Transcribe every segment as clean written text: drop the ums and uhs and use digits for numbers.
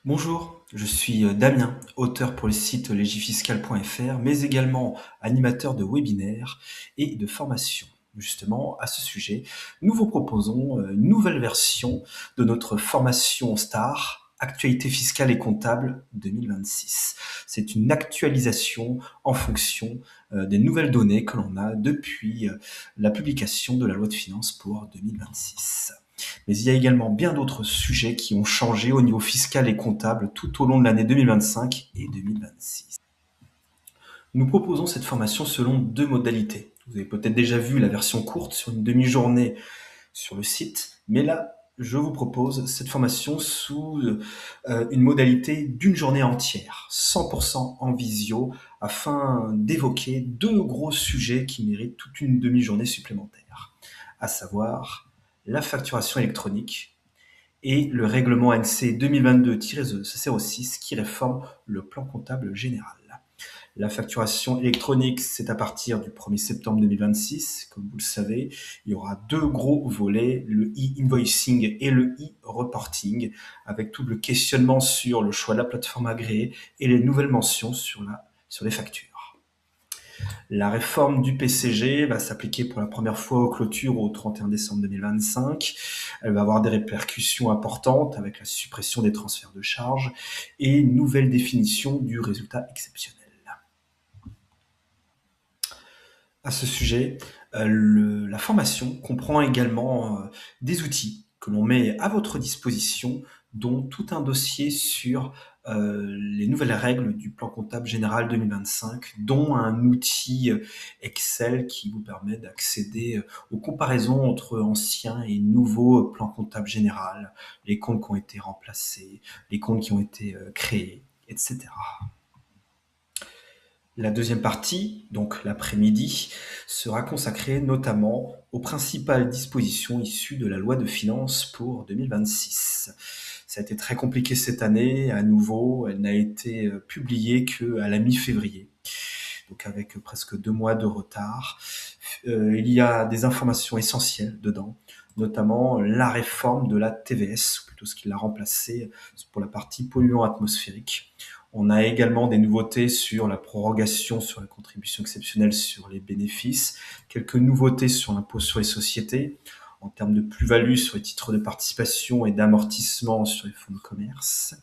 Bonjour, je suis Damien, auteur pour le site legifiscal.fr, mais également animateur de webinaires et de formations. Justement, à ce sujet, nous vous proposons une nouvelle version de notre formation STAR, Actualité fiscale et comptable 2026. C'est une actualisation en fonction des nouvelles données que l'on a depuis la publication de la loi de finances pour 2026. Mais il y a également bien d'autres sujets qui ont changé au niveau fiscal et comptable tout au long de l'année 2025 et 2026. Nous proposons cette formation selon deux modalités. Vous avez peut-être déjà vu la version courte sur une demi-journée sur le site, mais là, je vous propose cette formation sous une modalité d'une journée entière, 100% en visio, afin d'évoquer deux gros sujets qui méritent toute une demi-journée supplémentaire, à savoir la facturation électronique et le règlement ANC 2022-06 qui réforme le plan comptable général. La facturation électronique, c'est à partir du 1er septembre 2026. Comme vous le savez, il y aura deux gros volets, le e-invoicing et le e-reporting, avec tout le questionnement sur le choix de la plateforme agréée et les nouvelles mentions sur les factures. La réforme du PCG va s'appliquer pour la première fois aux clôtures au 31 décembre 2025. Elle va avoir des répercussions importantes avec la suppression des transferts de charges et une nouvelle définition du résultat exceptionnel. À ce sujet, la formation comprend également des outils que l'on met à votre disposition, dont tout un dossier sur les nouvelles règles du plan comptable général 2025, dont un outil Excel qui vous permet d'accéder aux comparaisons entre anciens et nouveaux plans comptables général, les comptes qui ont été remplacés, les comptes qui ont été créés, etc. La deuxième partie, donc l'après-midi, sera consacrée notamment aux principales dispositions issues de la loi de finances pour 2026. Ça a été très compliqué cette année, à nouveau, elle n'a été publiée qu'à la mi-février, donc avec presque 2 mois de retard. Il y a des informations essentielles dedans, notamment la réforme de la TVS, ou plutôt ce qui l'a remplacée pour la partie polluant atmosphérique. On a également des nouveautés sur la prorogation sur la contribution exceptionnelle sur les bénéfices, quelques nouveautés sur l'impôt sur les sociétés, en termes de plus-value sur les titres de participation et d'amortissement sur les fonds de commerce.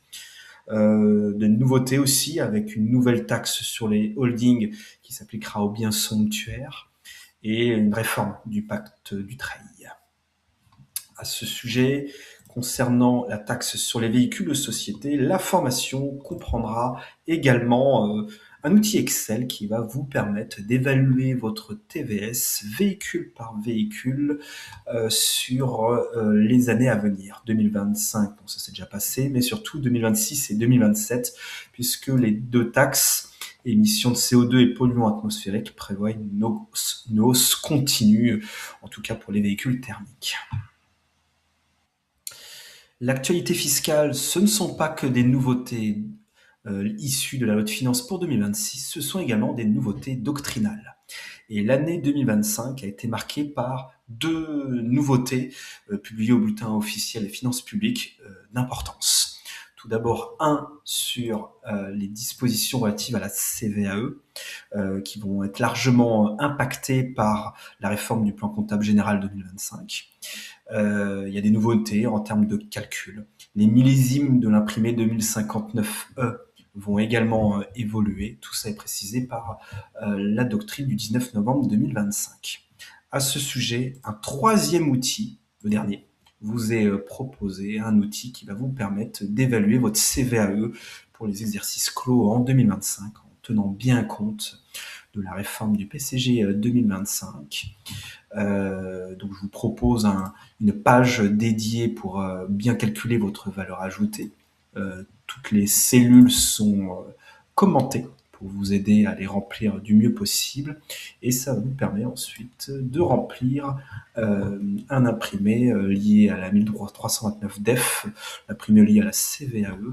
De nouveautés aussi avec une nouvelle taxe sur les holdings qui s'appliquera aux biens somptuaires et une réforme du pacte du Treil. À ce sujet, concernant la taxe sur les véhicules de société, la formation comprendra également un outil Excel qui va vous permettre d'évaluer votre TVS véhicule par véhicule sur les années à venir. 2025, bon, ça s'est déjà passé, mais surtout 2026 et 2027, puisque les deux taxes, émissions de CO2 et polluants atmosphériques, prévoient une hausse continue, en tout cas pour les véhicules thermiques. L'actualité fiscale, ce ne sont pas que des nouveautés issues de la loi de finances pour 2026, ce sont également des nouveautés doctrinales. Et l'année 2025 a été marquée par deux nouveautés publiées au bulletin officiel des finances publiques d'importance. Tout d'abord, un sur les dispositions relatives à la CVAE, qui vont être largement impactées par la réforme du plan comptable général 2025. Il y a des nouveautés en termes de calcul. Les millésimes de l'imprimé 2059E vont également évoluer. Tout ça est précisé par la doctrine du 19 novembre 2025. À ce sujet, un troisième outil, le dernier, vous est proposé, un outil qui va vous permettre d'évaluer votre CVAE pour les exercices clos en 2025, en tenant bien compte de la réforme du PCG 2025. Donc je vous propose une page dédiée pour bien calculer votre valeur ajoutée. Toutes les cellules sont commentées pour vous aider à les remplir du mieux possible, et ça vous permet ensuite de remplir un imprimé lié à la 1329 DEF, l'imprimé lié à la CVAE,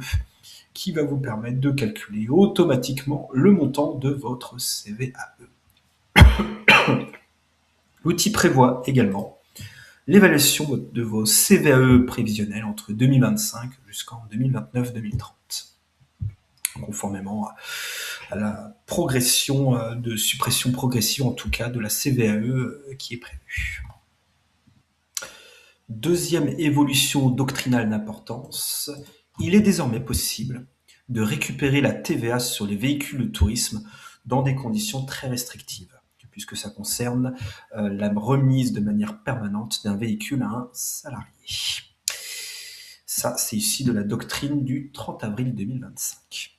qui va vous permettre de calculer automatiquement le montant de votre CVAE. L'outil prévoit également l'évaluation de vos CVAE prévisionnels entre 2025 jusqu'en 2029-2030, conformément à la progression de suppression progressive, en tout cas, de la CVAE qui est prévue. Deuxième évolution doctrinale d'importance, il est désormais possible de récupérer la TVA sur les véhicules de tourisme dans des conditions très restrictives, puisque ça concerne la remise de manière permanente d'un véhicule à un salarié. Ça, c'est ici de la doctrine du 30 avril 2025.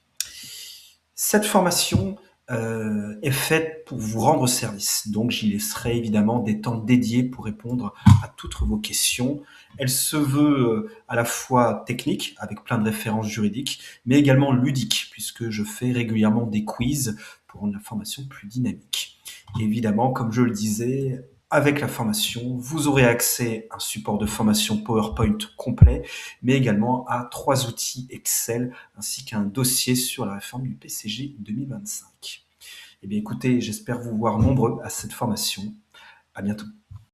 Cette formation est faite pour vous rendre service, donc j'y laisserai évidemment des temps dédiés pour répondre à toutes vos questions. Elle se veut à la fois technique, avec plein de références juridiques, mais également ludique, puisque je fais régulièrement des quiz pour une formation plus dynamique. Et évidemment, comme je le disais, avec la formation, vous aurez accès à un support de formation PowerPoint complet, mais également à 3 outils Excel ainsi qu'un dossier sur la réforme du PCG 2025. Eh bien écoutez, j'espère vous voir nombreux à cette formation. À bientôt.